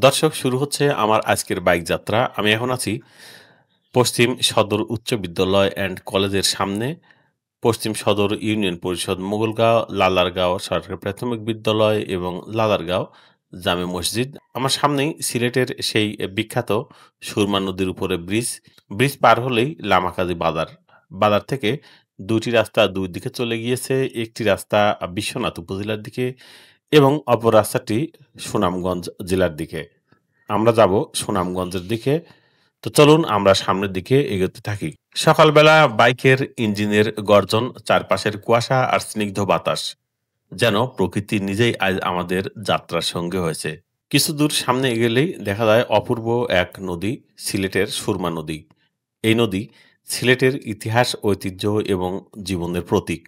দর্শক, শুরু হচ্ছে আমার আজকের বাইক যাত্রা। আমি এখন আছি পশ্চিম সদর উচ্চ বিদ্যালয় অ্যান্ড কলেজের সামনে। পশ্চিম সদর ইউনিয়ন পরিষদ, মোগলগাঁও, লালারগাঁও সরকারি প্রাথমিক বিদ্যালয় এবং লালারগাঁও জামে মসজিদ। আমার সামনেই সিলেটের সেই বিখ্যাত সুরমা নদীর উপরে ব্রিজ। ব্রিজ পার হলেই লামাকাজি বাজার। বাজার থেকে দুটি রাস্তা দুই দিকে চলে গিয়েছে। একটি রাস্তা বিশ্বনাথ উপজেলার দিকে এবং অপর রাস্তাটি সুনামগঞ্জ জেলার দিকে। আমরা যাব সুনামগঞ্জের দিকে। তো চলুন আমরা সামনের দিকে এগোতে থাকি। সকালবেলা বাইকের ইঞ্জিনের গর্জন, চারপাশের কুয়াশা আর স্নিগ্ধ বাতাস যেন প্রকৃতি নিজেই আজ আমাদের যাত্রার সঙ্গে হয়েছে। কিছু দূর সামনে এগেলেই দেখা যায় অপূর্ব এক নদী, সিলেটের সুরমা নদী। এই নদী সিলেটের ইতিহাস, ঐতিহ্য এবং জীবনের প্রতীক।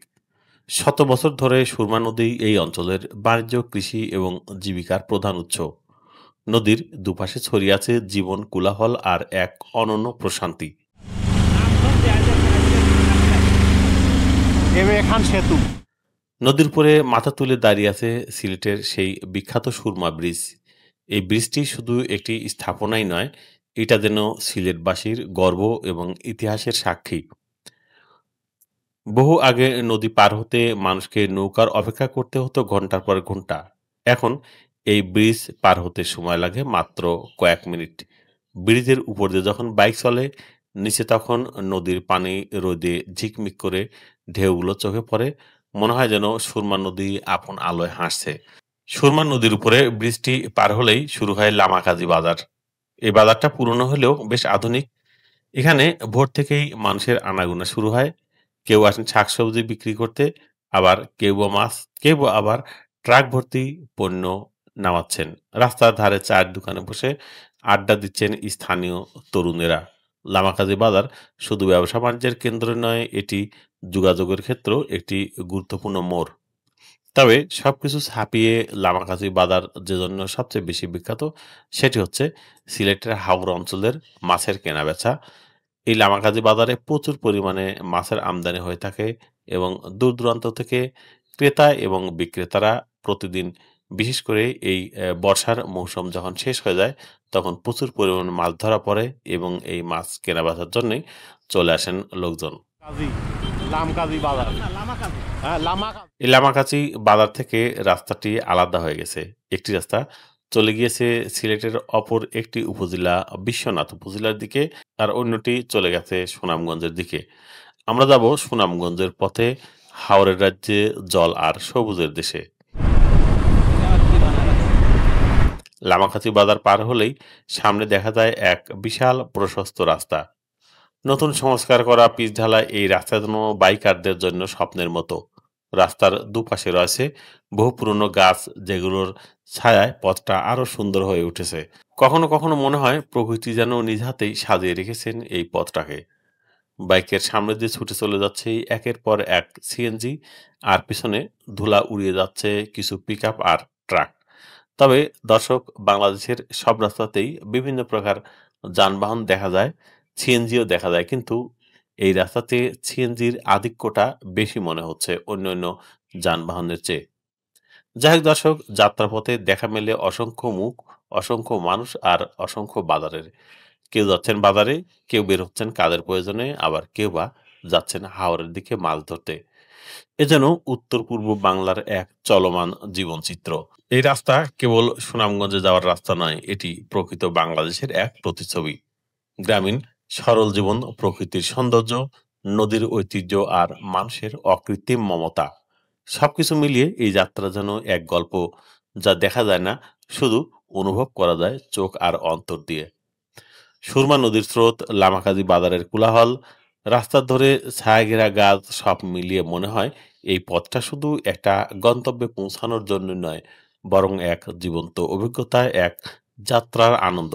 শত বছর ধরে সুরমা নদী এই অঞ্চলের বাণিজ্য, কৃষি এবং জীবিকার প্রধান উৎস। নদীর দুপাশে ছড়িয়ে আছে জীবন, কোলাহল আর এক অনন্য প্রশান্তি। নদীর উপরে মাথা তুলে দাঁড়িয়ে আছে সিলেটের সেই বিখ্যাত সুরমা ব্রিজ। এই ব্রিজটি শুধু একটি স্থাপনাই নয়, এটা যেন সিলেটবাসীর গর্ব এবং ইতিহাসের সাক্ষী। বহু আগে নদী পার হতে মানুষকে নৌকার অপেক্ষা করতে হতো ঘন্টার পর ঘন্টা। এখন এই ব্রিজ পার হতে সময় লাগে মাত্র কয়েক মিনিট। ব্রিজের উপর দিয়ে যখন বাইক চলে, নিচে তখন নদীর পানি রোদে ঝিকমিক করে ঢেউগুলো চোখে পড়ে। মনে হয় যেন সুরমা নদী আপন আলোয় হাসছে। সুরমা নদীর উপরে ব্রিজটি পার হলেই শুরু হয় লামাকাজি বাজার। এই বাজারটা পুরনো হলেও বেশ আধুনিক। এখানে ভোর থেকেই মানুষের আনাগোনা শুরু হয়। কেউ আসেন শাকসবজি বিক্রি করতে, আবার কেউ বা মাছ, কেউ বা আবার ট্রাক ভর্তি পণ্য নামাচ্ছেন। রাস্তার ধারে চায়ের দোকানে বসে আড্ডা দিচ্ছেন স্থানীয় তরুণেরা। লামাকাজি বাজার শুধু ব্যবসা বাণিজ্যের কেন্দ্র নয়, এটি যোগাযোগের ক্ষেত্রেও একটি গুরুত্বপূর্ণ মোড়। তবে সবকিছু ছাপিয়ে লামাকাজি বাজার যে জন্য সবচেয়ে বেশি বিখ্যাত, সেটি হচ্ছে সিলেটের হাওর অঞ্চলের মাছের কেনাবেচা। এই লামাকাজি বাজারে প্রচুর পরিমাণে মাছের আমদানি হয়ে থাকে এবং দূর দূরান্ত থেকে ক্রেতা এবং বিক্রেতারা প্রতিদিন, বিশেষ করে এই বর্ষার মৌসুম যখন শেষ হয়ে যায়, তখন প্রচুর পরিমাণে মাছ ধরা পড়ে এবং এই মাছ কেনাবেচার জন্যই চলে আসেন লোকজন। এই লামাকাজি বাজার থেকে রাস্তাটি আলাদা হয়ে গেছে। একটি রাস্তা চলে গিয়েছে সিলেটের অপর একটি উপজেলা, বিশ্বনাথ উপজেলার দিকে, আর অন্যটি চলে গেছে সুনামগঞ্জের দিকে। আমরা যাব সুনামগঞ্জের পথে, হাওরের রাজ্যে, জল আর সবুজের দেশে। লামাকাজি বাজার পার হলেই সামনে দেখা যায় এক বিশাল প্রশস্ত রাস্তা। নতুন সংস্কার করা পিচ ঢালা এই রাস্তা যেন বাইকারদের জন্য স্বপ্নের মতো। রাস্তার দুপাশে রয়েছে বহু পুরনো গাছ, যেগুলোর ছায়ায় পথটা আরো সুন্দর হয়ে উঠেছে। কখনো কখনো মনে হয় প্রকৃতি যেন নিজ হাতেই সাজিয়ে রেখেছেন এই পথটাকে। বাইকের সামনে দিয়ে ছুটে চলে যাচ্ছে একের পর এক সিএনজি, আর পিছনে ধুলা উড়িয়ে যাচ্ছে কিছু পিকআপ আর ট্রাক। তবে দর্শক, বাংলাদেশের সব রাস্তাতেই বিভিন্ন প্রকার যানবাহন দেখা যায়, সিএনজিও দেখা যায়, কিন্তু এই রাস্তাতে সিএনজির আধিক্যটা বেশি মনে হচ্ছে অন্যান্য যানবাহনের চেয়ে। যাই হোক দর্শক, যাত্রাপথে দেখা মেলে অসংখ্য মুখ, অসংখ্য মানুষ আর অসংখ্য বাজারের। কেউ যাচ্ছেন বাজারে, কেউ বের হচ্ছেন কাজের প্রয়োজনে, আবার কেউ বা যাচ্ছেন হাওরের দিকে মাছ ধরতে। এ যেন উত্তর পূর্ব বাংলার এক চলমান জীবনচিত্র। এই রাস্তা কেবল সুনামগঞ্জে যাওয়ার রাস্তা নয়, এটি প্রকৃত বাংলাদেশের এক প্রতিচ্ছবি। গ্রামীণ সরল জীবন, প্রকৃতির সৌন্দর্য, নদীর ঐতিহ্য আর মানুষের অকৃত্রিম মমতা, সবকিছু মিলিয়ে এই যাত্রা যেন এক গল্প, যা দেখা যায় না, শুধু অনুভব করা যায় চোখ আর অন্তর দিয়ে। সুরমা নদীর স্রোত, লামাকাজি বাজারের কোলাহল, রাস্তার ধরে ছায়াঘেরা গাছ, সব মিলিয়ে মনে হয় এই পথটা শুধু একটা গন্তব্যে পৌঁছানোর জন্য নয়, বরং এক জীবন্ত অভিজ্ঞতা, এক যাত্রার আনন্দ।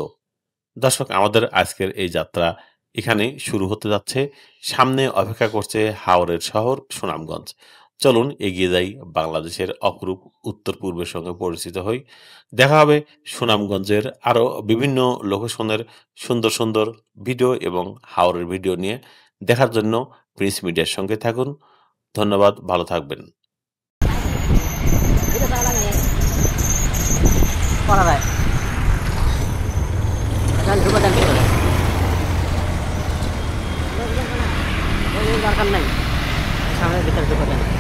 দর্শক, আমাদের আজকের এই যাত্রা এখানেই শুরু হতে যাচ্ছে। সামনে অপেক্ষা করছে হাওরের শহর সুনামগঞ্জ। চলুন এগিয়ে যাই, বাংলাদেশের অপরূপ উত্তর পূর্বের সঙ্গে পরিচিত হই। দেখা হবে সুনামগঞ্জের আরও বিভিন্ন লোকেশনের সুন্দর সুন্দর ভিডিও এবং হাওরের ভিডিও নিয়ে। দেখার জন্য প্রিন্স মিডিয়ার সঙ্গে থাকুন। ধন্যবাদ, ভালো থাকবেন। করা যায় দরকার নাই। সামনের ভিতরে ঢুকে যান।